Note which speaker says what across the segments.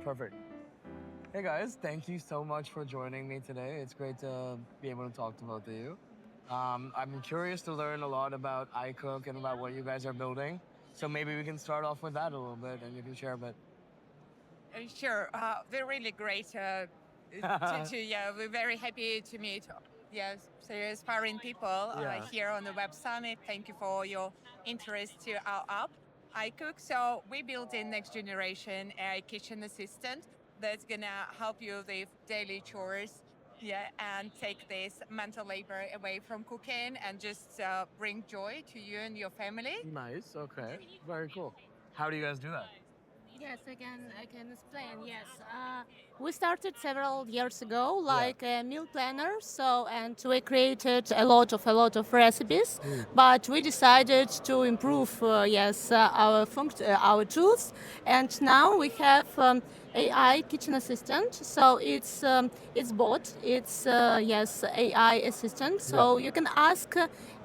Speaker 1: Perfect. Hey guys, thank you so much for joining me today. It's great to be able to talk to both of you. I'm curious to learn a lot about iCook and about what you guys are building. So maybe we can start off with that a little bit and you can share a bit.
Speaker 2: Sure, we're really great yeah, we're very happy to meet yes, so inspiring people
Speaker 1: Yeah.
Speaker 2: here on the Web Summit. Thank you for your interest to our app, iCook. So we built a next generation AI kitchen assistant that's gonna help you with daily chores, yeah, and take this mental labor away from cooking and just bring joy to you and your family.
Speaker 1: Nice. Okay. Very cool. How do you guys do that?
Speaker 3: Yes, I can explain. Yes, we started several years ago,
Speaker 1: Yeah.
Speaker 3: like a meal planner. So, and we created a lot of recipes. But we decided to improve, our tools, and now we have AI kitchen assistant. So it's bot. It's yes AI assistant.
Speaker 1: Yeah.
Speaker 3: So you can ask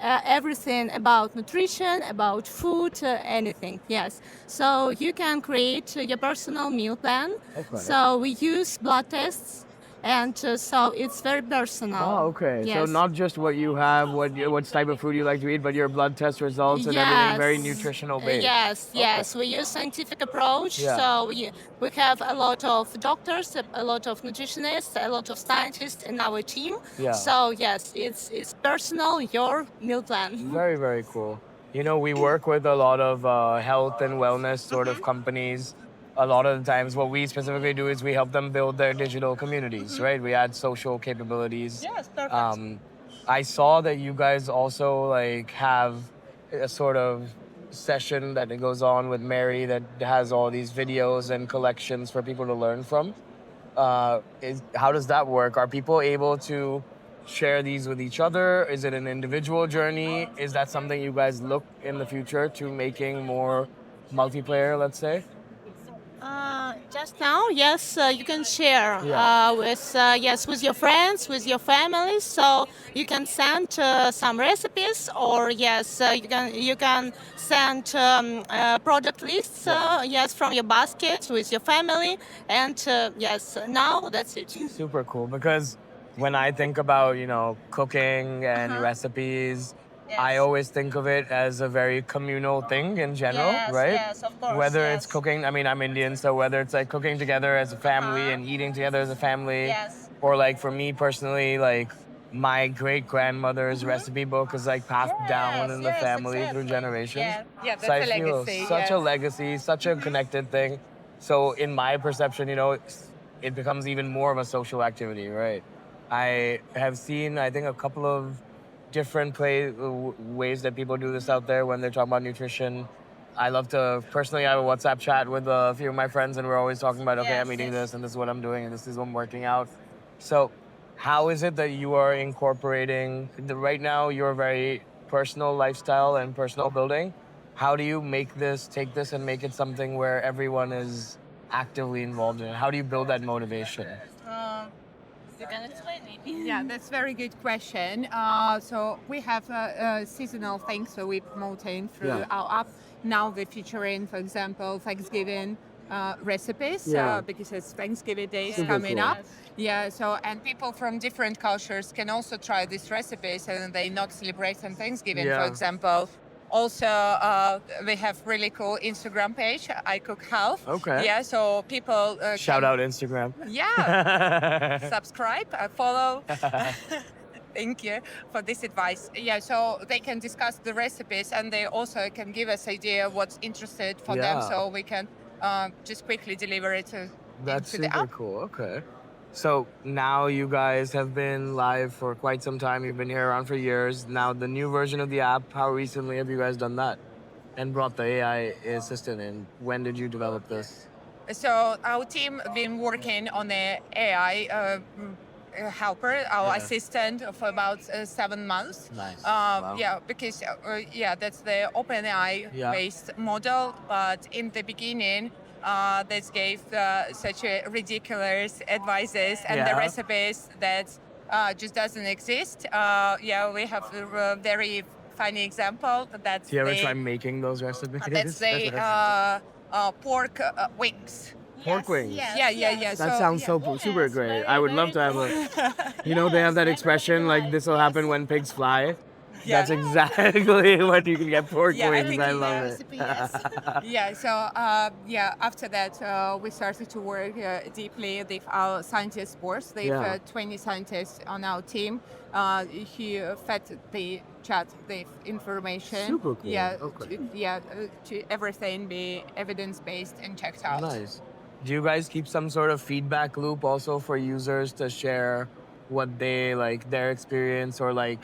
Speaker 3: everything about nutrition, about food, anything. Yes. So you can create your personal meal plan.
Speaker 1: Okay.
Speaker 3: So we use blood tests, and so it's very personal.
Speaker 1: Oh, okay. So
Speaker 3: Yes.
Speaker 1: not just what you have, what type of food you like to eat, but your blood test results and everything very
Speaker 3: Yes.
Speaker 1: nutritional based.
Speaker 3: Yes,
Speaker 1: Okay.
Speaker 3: yes. We use scientific approach.
Speaker 1: Yeah.
Speaker 3: So we have a lot of doctors, a lot of nutritionists, a lot of scientists in our team.
Speaker 1: Yeah.
Speaker 3: So yes, it's personal, your meal plan.
Speaker 1: Very, very cool. You know, we work with a lot of health and wellness sort of companies. A lot of the times, what we specifically do is we help them build their digital communities, right? We add social capabilities.
Speaker 2: Yes, perfect.
Speaker 1: I saw that you guys also like have a sort of session that it goes on with Mary that has all these videos and collections for people to learn from. How does that work? Are people able to share these with each other? Is it an individual journey? Is that something you guys look in the future to making more multiplayer, let's say?
Speaker 3: Just now, yes, you can share
Speaker 1: Yeah.
Speaker 3: with your friends, with your family. So you can send some recipes, or yes, you can send product lists. Yes, from your basket with your family, and yes, now that's it.
Speaker 1: Super cool because when I think about, cooking and
Speaker 2: Uh-huh.
Speaker 1: recipes, I
Speaker 2: Yes.
Speaker 1: always think of it as a very communal thing in general,
Speaker 2: Yes,
Speaker 1: right?
Speaker 2: yes, of course,
Speaker 1: Whether it's
Speaker 2: yes.
Speaker 1: cooking, I mean, I'm Indian, so whether it's like cooking together as a family
Speaker 2: Uh-huh.
Speaker 1: and eating together as a family,
Speaker 2: Yes.
Speaker 1: or like for me personally, like my great grandmother's recipe book is like passed down in the
Speaker 2: Yes,
Speaker 1: family through
Speaker 2: exactly.
Speaker 1: generations.
Speaker 2: Yeah,
Speaker 1: So I
Speaker 2: that's a
Speaker 1: feel
Speaker 2: legacy.
Speaker 1: such a
Speaker 2: Yes.
Speaker 1: legacy, such a connected thing. So in my perception, it becomes even more of a social activity, right? I have seen, I think, a couple of different ways that people do this out there when they're talking about nutrition. I love to personally, I have a WhatsApp chat with a few of my friends, and we're always talking about, okay, I'm
Speaker 2: Yes,
Speaker 1: eating
Speaker 2: yes.
Speaker 1: this, and this is what I'm doing, and this is what I'm working out. So, how is it that you are incorporating right now your very personal lifestyle and personal building? How do you take this, and make it something where everyone is actively involved in it? How do you build that motivation?
Speaker 2: Um,
Speaker 3: You can explain maybe.
Speaker 2: yeah, that's very good question. So we have seasonal things, so we promoting through
Speaker 1: Yeah.
Speaker 2: our app. Now we're featuring, for example, Thanksgiving recipes
Speaker 1: Yeah.
Speaker 2: because it's Thanksgiving days
Speaker 1: Super
Speaker 2: coming
Speaker 1: cool.
Speaker 2: up. Yeah, so and people from different cultures can also try these recipes, and they not celebrate on Thanksgiving, for
Speaker 1: Yeah.
Speaker 2: example. Also, we have really cool Instagram page, iCook Health.
Speaker 1: Okay.
Speaker 2: Yeah, so people
Speaker 1: Shout
Speaker 2: can,
Speaker 1: out Instagram.
Speaker 2: yeah, subscribe, follow. Thank you for this advice. Yeah, so they can discuss the recipes, and they also can give us idea what's interested for them,
Speaker 1: Yeah.
Speaker 2: so we can just quickly deliver it
Speaker 1: That's
Speaker 2: into the
Speaker 1: super
Speaker 2: app.
Speaker 1: cool. Okay. So now you guys have been live for quite some time. You've been here around for years. Now the new version of the app, how recently have you guys done that? And brought the AI assistant in? When did you develop this?
Speaker 2: So our team been working on the AI helper, our
Speaker 1: Yeah.
Speaker 2: assistant, for about 7 months.
Speaker 1: Nice. Wow.
Speaker 2: Yeah, because that's the OpenAI
Speaker 1: Yeah.
Speaker 2: based model. But in the beginning, this gave such a ridiculous advices and the
Speaker 1: Yeah.
Speaker 2: recipes that just doesn't exist. Yeah, we have a very funny example.
Speaker 1: Do you ever try making those recipes?
Speaker 2: That's the pork wings.
Speaker 1: Pork wings.
Speaker 2: Yeah.
Speaker 1: That sounds super great. I would love to have a. You know, they have that expression like this will happen when pigs fly. That's exactly what you can get pork wings. I love it.
Speaker 2: So after that, we started to work deeply with our scientist boards. They've 20 scientists on our team. He fed the chat the information.
Speaker 1: Super cool.
Speaker 2: To everything be evidence based and checked out.
Speaker 1: Nice. Do you guys keep some sort of feedback loop also for users to share what they like, their experience, or like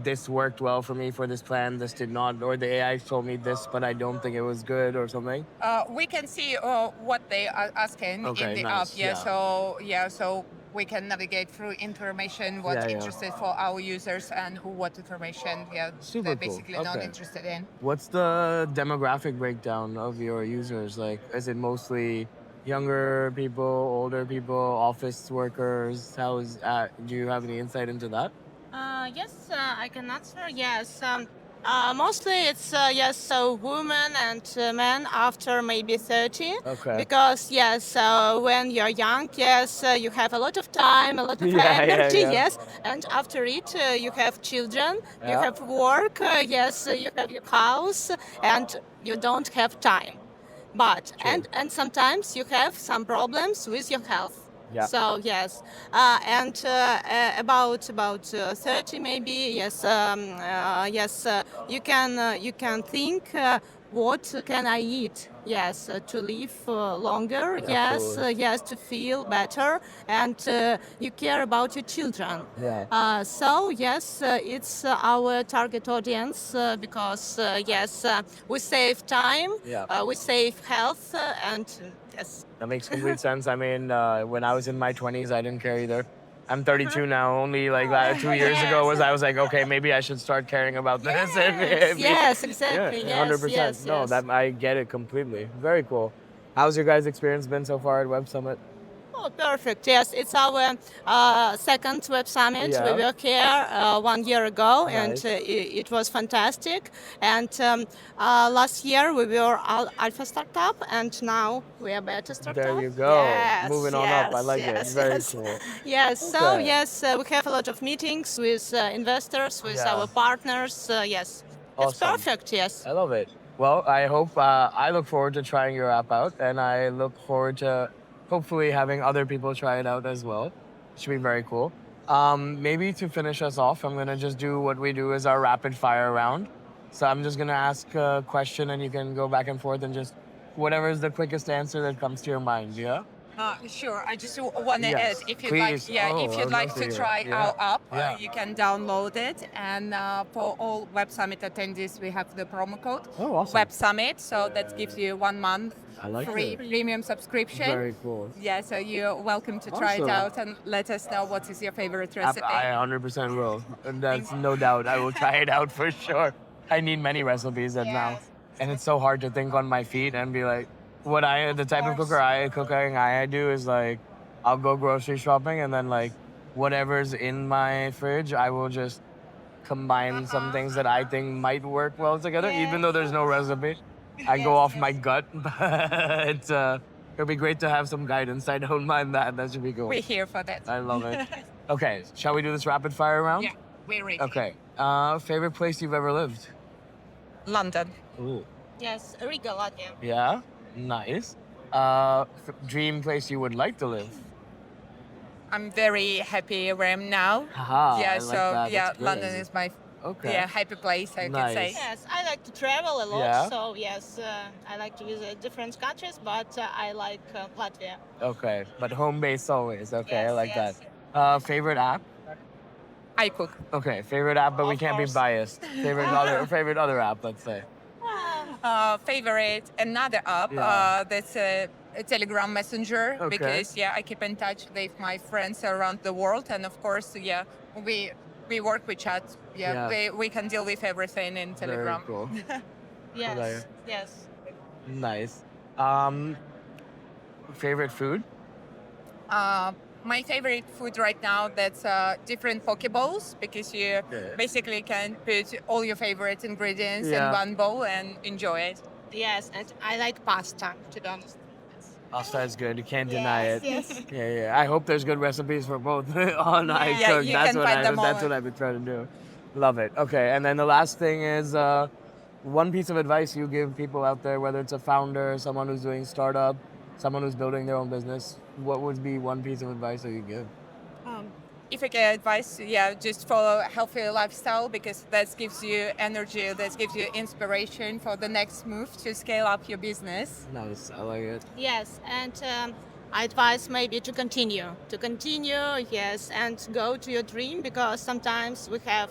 Speaker 1: this worked well for me for this plan, this did not, or the AI told me this, but I don't think it was good or something?
Speaker 2: We can see what they are asking in the app. So we can navigate through information, what's interested for our users and what information they're basically not interested in.
Speaker 1: What's the demographic breakdown of your users? Like, is it mostly younger people, older people, office workers? Do you have any insight into that?
Speaker 3: Yes, I can answer. Yes, mostly it's so women and men after maybe 30.
Speaker 1: Okay.
Speaker 3: Because when you're young, you have a lot of time, a lot of energy. Yes, and after it, you have children, you have work. You have your house, and you don't have time. But and sometimes you have some problems with your health.
Speaker 1: Yeah.
Speaker 3: So yes, and about 30 maybe. You can think what can I eat? Yes, to live longer. Yes, to feel better, and you care about your children.
Speaker 1: Yeah.
Speaker 3: So yes, it's our target audience because we save time, we save health, and yes.
Speaker 1: That makes complete sense. I mean, when I was in my 20s, I didn't care either. I'm 32 now. Only like 2 years ago I was like, okay, maybe I should start caring about this.
Speaker 3: Yes, exactly.
Speaker 1: Yeah, 100%. No, that I get it completely. Very cool. How's your guys' experience been so far at Web Summit?
Speaker 3: Oh, perfect. Yes, it's our second Web Summit.
Speaker 1: Yeah.
Speaker 3: We were here 1 year ago,
Speaker 1: Nice.
Speaker 3: and it was fantastic. And last year we were Alpha Startup, and now we are Beta Startup.
Speaker 1: There you go.
Speaker 3: Yes,
Speaker 1: Moving on up. I like it. Very cool.
Speaker 3: Yes, so
Speaker 1: Okay.
Speaker 3: we have a lot of meetings with investors, with
Speaker 1: Yeah.
Speaker 3: our partners. Yes, it's
Speaker 1: Awesome.
Speaker 3: perfect. Yes.
Speaker 1: I love it. Well, I look forward to trying your app out, and I look forward to hopefully having other people try it out as well. Should be very cool. Maybe to finish us off, I'm gonna just do what we do as our rapid fire round. So I'm just gonna ask a question, and you can go back and forth and just whatever is the quickest answer that comes to your mind. Yeah.
Speaker 2: Sure. I just want to
Speaker 1: Yes,
Speaker 2: add, if you'd
Speaker 1: please.
Speaker 2: if you'd like to try our app,
Speaker 1: Yeah.
Speaker 2: you can download it. And for all Web Summit attendees, we have the promo code
Speaker 1: Oh, awesome.
Speaker 2: Web Summit. So that gives you 1 month
Speaker 1: I like
Speaker 2: free
Speaker 1: it.
Speaker 2: premium subscription.
Speaker 1: Very cool.
Speaker 2: Yeah, so you're welcome to try it
Speaker 1: Awesome.
Speaker 2: out and let us know what is your favorite recipe.
Speaker 1: I 100% will. And that's no doubt. I will try it out for sure. I need many recipes now. And it's so hard to think on my feet and be like, the type of cooking I do is like, I'll go grocery shopping and then like whatever's in my fridge, I will just combine some things that I think might work well together, even though there's no recipe. I go off my gut, but it'll be great to have some guidance. I don't mind that. That should be cool.
Speaker 2: We're here for that.
Speaker 1: I love it. Okay, shall we do this rapid fire round?
Speaker 2: Yeah, we're ready.
Speaker 1: Okay. Favorite place you've ever lived?
Speaker 2: London.
Speaker 1: Ooh.
Speaker 3: Yes, Riga, Latvia.
Speaker 1: Yeah. Nice. Dream place you would like to live?
Speaker 2: I'm very happy where I'm now.
Speaker 1: Haha.
Speaker 2: Yeah,
Speaker 1: I like that. That's great.
Speaker 2: London is my happy place, I
Speaker 1: Nice.
Speaker 2: could say.
Speaker 3: Yes, I like to travel a lot,
Speaker 1: Yeah.
Speaker 3: so yes, I like to visit different countries, but I like Latvia.
Speaker 1: Okay, but home base always. Okay, I
Speaker 3: Yes,
Speaker 1: like
Speaker 3: yes.
Speaker 1: that. Favorite app?
Speaker 2: iCook.
Speaker 1: Okay, favorite app, but we
Speaker 3: Of
Speaker 1: can't
Speaker 3: course.
Speaker 1: be biased. Favorite other app, let's say.
Speaker 2: Favorite another app that's a Telegram Messenger,
Speaker 1: Okay.
Speaker 2: because I keep in touch with my friends around the world, and of course we work with chat. We can deal with everything in Telegram.
Speaker 1: Very cool.
Speaker 3: Yes,
Speaker 1: Hilarious.
Speaker 3: yes.
Speaker 1: Nice. Favorite food?
Speaker 2: My favorite food right now, that's different poke bowls, because you basically can put all your favorite ingredients in one bowl and enjoy it.
Speaker 3: Yes, and I like pasta, to be honest.
Speaker 1: Pasta is good. You can't deny it.
Speaker 3: Yes.
Speaker 1: Yeah. I hope there's good recipes for both on iCook.
Speaker 2: Yeah, you
Speaker 1: that's
Speaker 2: can
Speaker 1: what
Speaker 2: find them all.
Speaker 1: that's what I've been trying to do. Love it. Okay, and then the last thing is one piece of advice you give people out there, whether it's a founder, someone who's doing startup, someone who's building their own business. What would be one piece of advice that you give?
Speaker 2: If I get advice, yeah, just follow a healthy lifestyle because that gives you energy, that gives you inspiration for the next move to scale up your business.
Speaker 1: Nice. I like it.
Speaker 3: Yes, and I advise maybe to continue, yes, and go to your dream because sometimes we have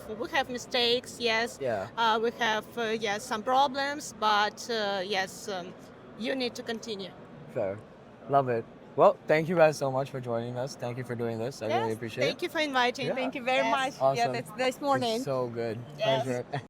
Speaker 3: mistakes, yes,
Speaker 1: Yeah.
Speaker 3: we have yes some problems, but yes, you need to continue.
Speaker 1: Fair. Love it. Well, thank you guys so much for joining us. Thank you for doing this. I really appreciate
Speaker 3: Thank
Speaker 1: it.
Speaker 3: you for inviting.
Speaker 1: Yeah.
Speaker 2: Thank you very
Speaker 3: Yes.
Speaker 2: much.
Speaker 1: Awesome.
Speaker 2: Yeah, that's nice morning.
Speaker 1: It's so good.
Speaker 3: Yes.
Speaker 1: Thanks for